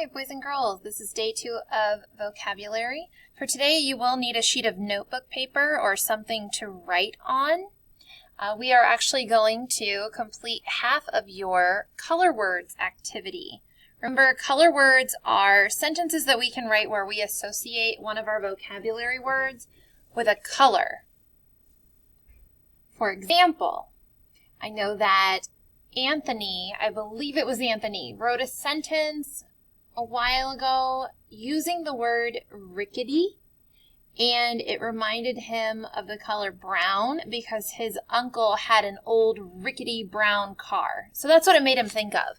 right, boys and girls, this is day 2 of vocabulary. For today, you will need a sheet of notebook paper or something to write on. We are actually going to complete half of your color words activity. Remember, color words are sentences that we can write where we associate one of our vocabulary words with a color. For example, I know that Anthony, I believe it was Anthony, wrote a sentence a while ago using the word rickety, and it reminded him of the color brown because his uncle had an old rickety brown car. So that's what it made him think of.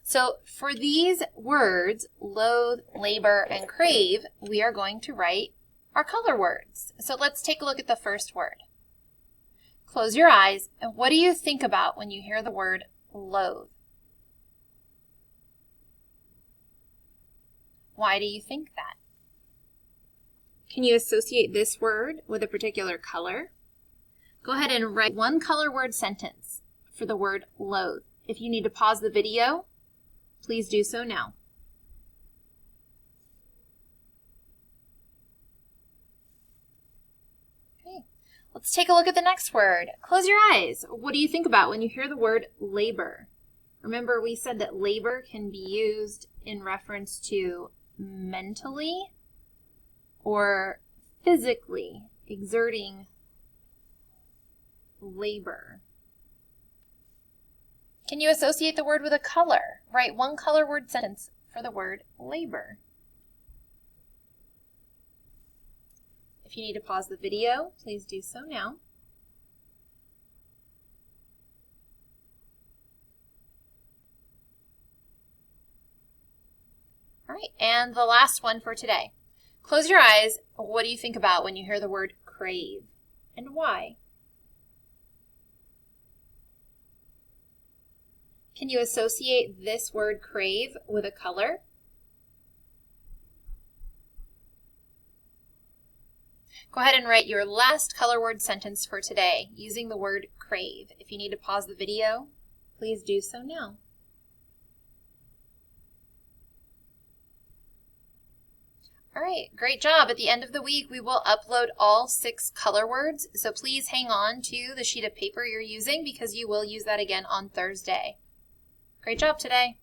So for these words, loathe, labor, and crave, we are going to write our color words. So let's take a look at the first word. Close your eyes, and what do you think about when you hear the word loathe? Why do you think that? Can you associate this word with a particular color? Go ahead and write one color word sentence for the word loathe. If you need to pause the video, please do so now. Okay, let's take a look at the next word. Close your eyes. What do you think about when you hear the word labor? Remember, we said that labor can be used in reference to mentally or physically exerting labor. Can you associate the word with a color? Write one color word sentence for the word labor. If you need to pause the video, please do so now. All right, and the last one for today. Close your eyes. What do you think about when you hear the word crave, and why? Can you associate this word crave with a color? Go ahead and write your last color word sentence for today using the word crave. If you need to pause the video, please do so now. All right, great job. At the end of the week, we will upload all 6 color words, so please hang on to the sheet of paper you're using because you will use that again on Thursday. Great job today.